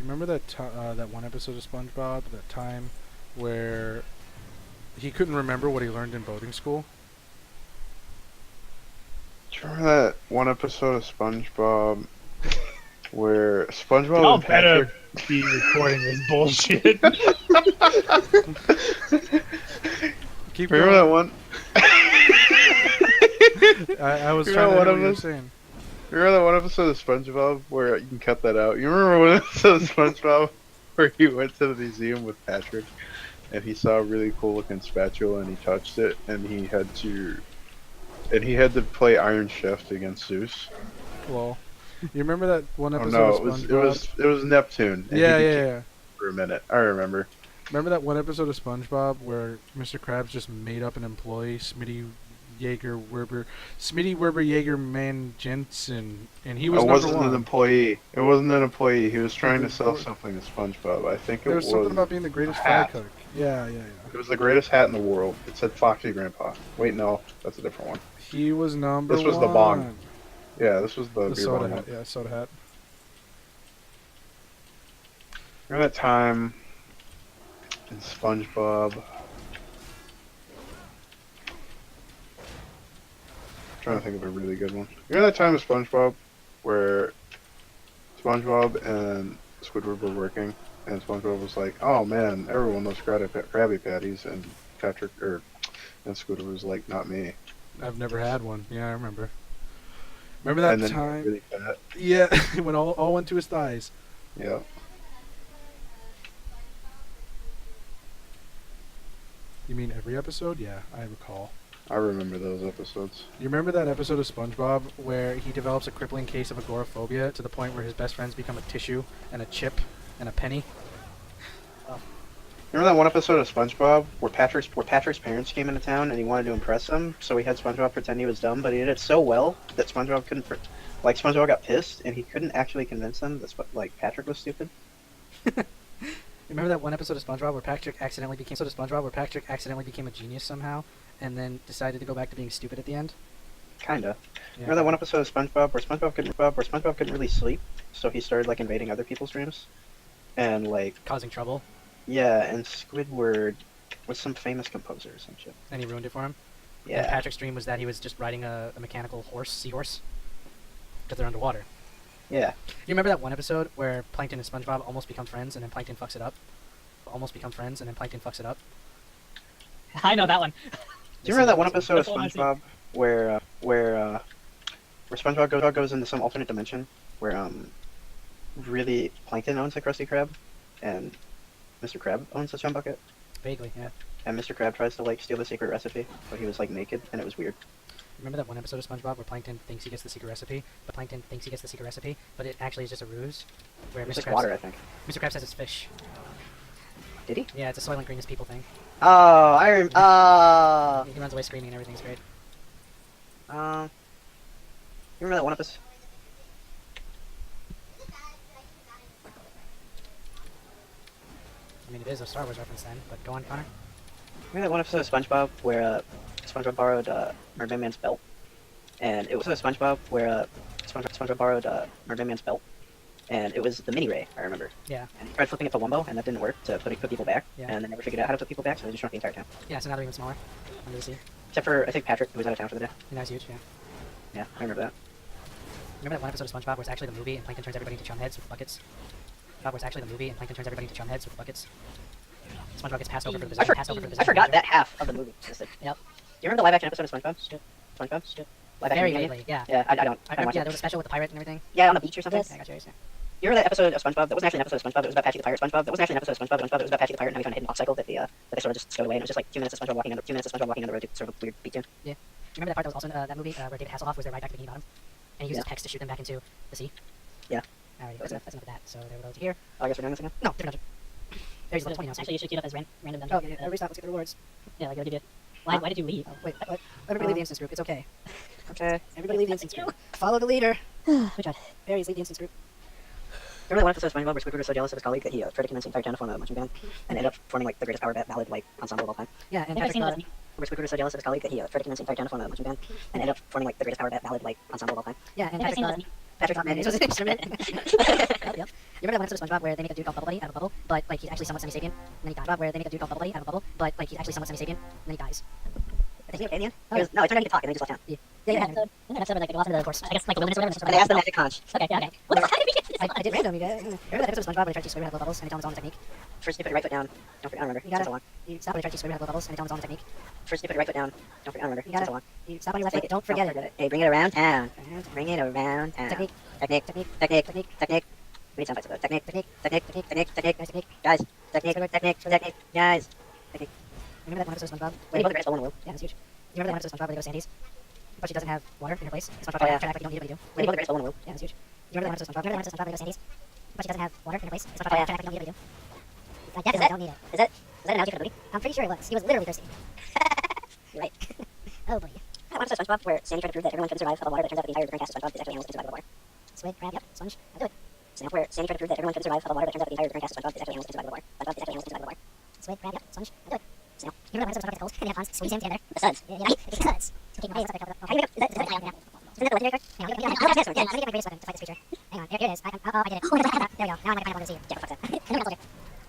remember that one episode of SpongeBob, that time where he couldn't remember what he learned in boating school? Do you remember that one episode of SpongeBob where SpongeBob Y'all and Patrick? better be recording this bullshit. Keep Remember going. that one? I was You trying know to what hear I what you were was- saying. Remember that one episode of SpongeBob where you can cut that out? You remember one episode of SpongeBob where he went to the museum with Patrick and he saw a really cool looking spatula and he touched it and he had to play Iron Chef against Zeus. Well, you remember that one Oh episode no, of it was SpongeBob? it was Neptune. And Yeah, he yeah, became yeah. for a minute. I remember. Remember that one episode of SpongeBob where Mr. Krabs just made up an employee, Smitty Werber Jaeger Man Jensen, and he was It number wasn't one. an employee. It wasn't an employee. He was trying to was- sell something to SpongeBob. I think it There was was something about being the greatest a fry hat. cook. Yeah, yeah, yeah. It was the greatest hat in the world. It said Foxy Grandpa. Wait, no, that's a different one. He was number This one. was the bong. Yeah, this was the The beer soda bong hat. one. Yeah, soda hat. Remember that time in SpongeBob? Trying to think of a really good one. Remember that time in SpongeBob where SpongeBob and Squidward were working, and SpongeBob was like, "Oh man, everyone loves Krabby Patties," and and Squidward was like, "Not me." I've never had one. Yeah, I remember. Remember that and then he got time? really fat. Yeah, when all went to his thighs. Yeah. You mean every episode? Yeah, I recall. I remember those episodes. You remember that episode of SpongeBob where he develops a crippling case of agoraphobia to the point where his best friends become a tissue and a chip and a penny? Remember that one episode of SpongeBob where Patrick's parents came into town and he wanted to impress them, so he had SpongeBob pretend he was dumb, but he did it so well that SpongeBob couldn't. SpongeBob got pissed and he couldn't actually convince them that Patrick was stupid. Remember that one episode of SpongeBob where Patrick accidentally became a genius somehow, and then decided to go back to being stupid at the end? Kinda. Yeah. Remember that one episode of SpongeBob where SpongeBob couldn't really sleep, so he started invading other people's dreams, and Causing trouble, yeah, and Squidward was some famous composer or some shit. and he ruined it for him. And Yeah. Patrick's dream was that he was just riding a mechanical seahorse, because they're underwater. Yeah. You remember that one episode where Plankton and SpongeBob almost become friends, and then Plankton fucks it up? I know that one. Do you remember that one Listen, episode of that's all I see. SpongeBob where SpongeBob goes into some alternate dimension where really Plankton owns a Krusty Krab and Mr. Krab owns a chum bucket, Vaguely, yeah. and Mr. Krab tries to steal the secret recipe, but he was naked and it was weird. Remember that one episode of SpongeBob where Plankton thinks he gets the secret recipe, but it actually is just a ruse? Where It was Mr. just Krabs, water, I think. Mr. Krabs says it's fish. Did he? Yeah, it's a Soylent Green is people thing. Oh, He runs away screaming and everything's great. You remember that one episode? I mean, it is a Star Wars reference then, but go on, Connor. Remember that one episode of SpongeBob where SpongeBob borrowed Mermaid Man's belt, and it was a SpongeBob where SpongeBob borrowed Mermaid Man's belt, and it was the mini ray. I remember. Yeah. And he tried flipping it to Wumbo, and that didn't work to put people back. Yeah. And they never figured out how to put people back, so they just shrunk the entire town. Yeah, so now they're even smaller. Under the sea. Except for I think Patrick, who was out of town for the day. And that's huge, yeah. Yeah, I remember that. Remember that one episode of SpongeBob where it's actually the movie and Plankton turns everybody into chum heads with buckets? SpongeBob gets passed over for the design. I forgot that half of the movie existed. Yep. Do you remember the live action episode of SpongeBob? SpongeBob? Live action Very movie? vaguely, yeah. Yeah, I don't. I I remember, watched yeah, it. there was a special with the pirate and everything. Yeah, on the beach or something. Yeah, I got you. Yeah. You remember that episode of SpongeBob? That wasn't actually an episode of SpongeBob. It was about Patchy the Pirate. SpongeBob. That wasn't actually an episode of SpongeBob. It was about Patchy the Pirate and how he found a hidden off cycle that they sort of just stowed away, and it was just 2 minutes of SpongeBob walking on the road to sort of a weird beat tune. Do you remember that part that was also in that movie where David Hasselhoff was there right back to Bikini Bottom? And he uses Pex to shoot them back into the sea? Yeah. Alright, that's enough of that. So there were those here. Oh, I guess we're doing this again. No, different dungeon. There's level 20 now. Actually, you should queue it up as random Oh, dungeon. yeah, restart. Let's get the rewards. Yeah, like what you did. Why did you leave? Oh, wait, what? Everybody leave the instance group. It's okay. Okay. Everybody leave the instance group. Follow the leader. Good job. Barry's leave the instance group. Remember that one episode of SpongeBob where Squidward was so jealous of his colleague that he tried to convince the entire town to form a marching band and ended up forming the greatest power ballad ensemble of all time? Yeah, and Never seen Patrick, those. Where Squidward was so jealous of his colleague that he tried to convince the entire town to form a marching band and ended up forming the greatest power ballad ensemble of all time? yeah, and Never Patrick, seen those. Patrick thought man, maybe it was an instrument. Yep. You remember that one episode of SpongeBob where they make a dude called Bubble Buddy out of a bubble, but like he's actually somewhat semi-sapient, and then he dies. Where they make a dude called Bubble Buddy out of a bubble, but like he's actually somewhat semi-sapient, and then he dies. Is he okay in the end? No, it turned out he could talk and then he just left town. Yeah, episode. An episode where like they go off into the course. I guess like the wilderness or whatever. And they asked the magic conch. Okay, yeah, okay. What the fuck did we get? I did random, you guys. Remember that episode of SpongeBob where they try to swim around with bubbles and they tell him it's all in the technique? First you put your right foot down. Don't forget, I don't remember. You gotta- It's so long. You stop when they try to swim around with bubbles and they tell him it's all in the technique. First you put your right foot down. Don't forget, I don't remember. You gotta- It's so long. You stop on your left foot. Don't forget it. Hey, bring it around town. Bring it around town. Technique. Technique. Technique. Technique. Technique. Technique. We need sound bites of those. Technique. Technique. Technique. Technique. Technique. Technique. Guys, technique. Guys. Technique. Technique. Technique. Guys. Remember that one episode of SpongeBob? Wait, you the greatest one in the world. Yeah, it's huge. You remember that one episode of SpongeBob where they go to Sandy's? But she doesn't have water in her place. SpongeBob Oh, yeah. try to act like you don't need it, but you do. Wait, you the greatest one in the world. Yeah, it's huge. You remember that one episode of SpongeBob? Remember that one episode of SpongeBob where they go to Sandy's? But she doesn't have water in her place. SpongeBob Oh, yeah. try to act like you don't need it, but you do. I definitely don't need it. Is that an analogy for the movie? I'm pretty sure it was. He was literally thirsty. You're right. Oh boy. That one episode of SpongeBob where Sandy tried to prove that everyone could survive without water, but it turns out that the entire recurring cast of SpongeBob is actually animals that can survive without water. Squid, crab, yep, sponge. I'll do it. Snail, where Sandy tried to prove that everyone could survive without water, but it turns out that the entire recurring cast of SpongeBob is actually animals that can survive without water. SpongeBob is actually animals that can survive without water. Squid, crab, yep, sponge. I'll do it. Snail. You remember that one episode of SpongeBob gets cold and they have Hans squeeze him together? The suds. Yeah, because. So keep my hands up there. How do you make up? Is that Yeah. isn't that the legendary card? Hang on, Oh, yeah, that's next one. yeah, Yeah. I'm gonna get my greatest weapon to fight this creature. Hang on, here it is. I did it. Oh, I did it. There we go. Now I'm gonna pineapple to see you. Yeah, fuck that. No one soldier.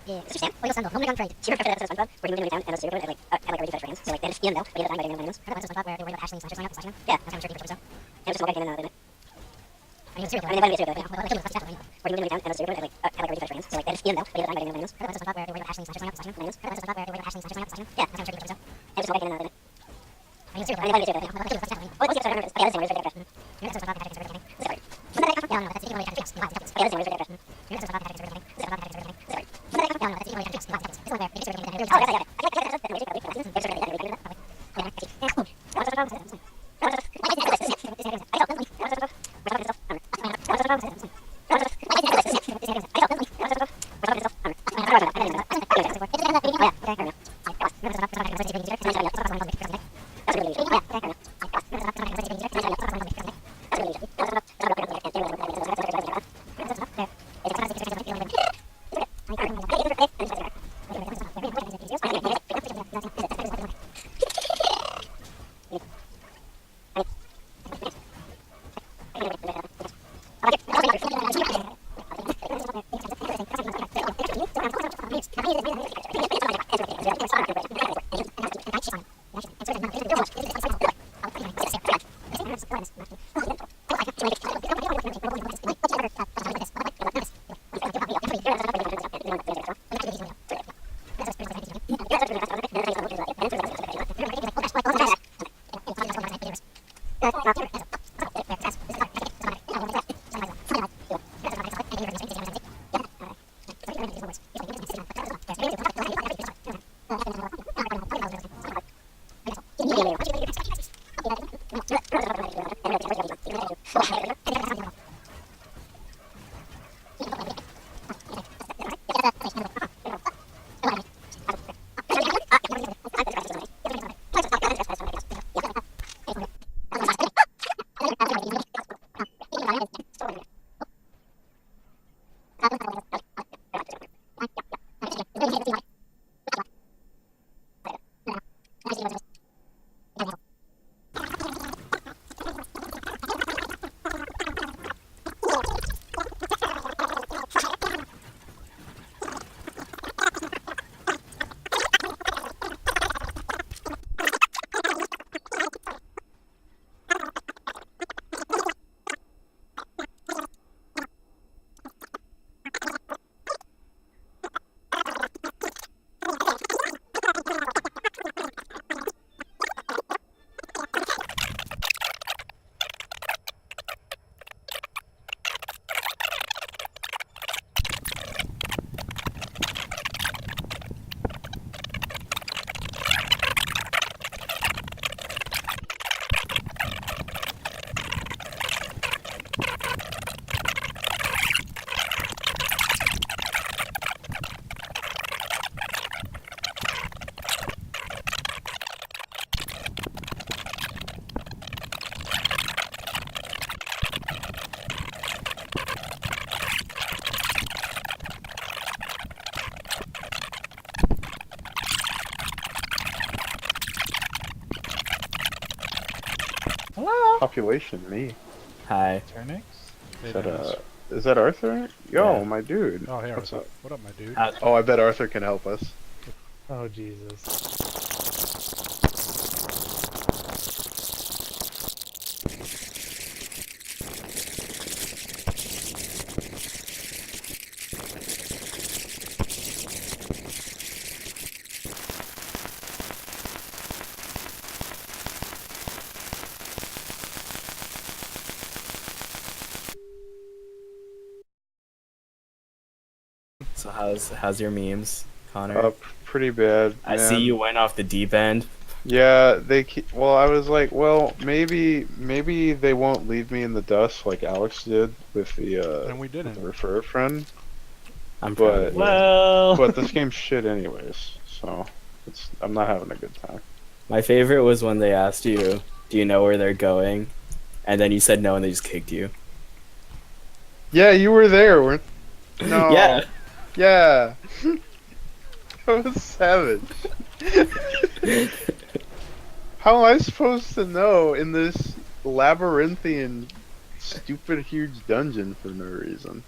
Yeah. Is there Sam? Oil sandal. Home gun trade. Do you remember that episode of SpongeBob where he moved into a town and the serial killer had like already fetched hands? So like they had to steal them out, but he had to die by getting them animals. Remember that one episode of SpongeBob where they worried about Ashley and Slasher slashing them? Yeah. That's kind of tricky for episode. And it was just a small guy came in and out, didn't it? I mean, the serial I killer. mean, they find a serial killer. Well, they killed him with definitely. Where he moved into a town and the serial killer had like already fetched hands. So like they had to steal them out, but he had to die by getting them animals. Remember that one episode of SpongeBob where they worried about Ashley and Slasher slashing them? Remember that one episode of SpongeBob where they worried about Ashley and Slasher slashing them? Yeah. That's kind of tricky for episode. And it was a small guy came in and out, didn't it? I mean, the serial I mean, they find a serial killer. killer. Well, they killed him with definitely. Oh, what's the episode? I remember this. Yeah, that's the same. Remember that episode of SpongeBob attacking the beginning? Sorry. Was that that No, no, that's equally attacking the beginning. Yeah, that's the same. Remember that episode of SpongeBob attacking the beginning? This is SpongeBob attacking the beginning. Sorry. No, no, that's equally attacking the beginning. This is one where they get to the beginning. Oh, yes, I got it. I got it. That's the magic. Hello. Population, me. Hi. Turnix. Said, Is that Arthur? Yo, Yeah. my dude. Oh, hey, What's Arthur. up? What up, my dude? Oh, I bet Arthur can help us. Oh Jesus. So how's your memes, Connor? Pretty bad. I see man. you went off the deep end. Yeah, well, I was like, well, maybe they won't leave me in the dust like Alex did with the And we with didn't. the refer friend. I'm proud But of you. Well. but this game's shit anyways, so I'm not having a good time. My favorite was when they asked you, "Do you know where they're going?" And then you said no, and they just kicked you. Yeah, you were there, weren't? No. Yeah. Yeah. That was savage. How am I supposed to know in this labyrinthian, stupid, huge dungeon for no reason?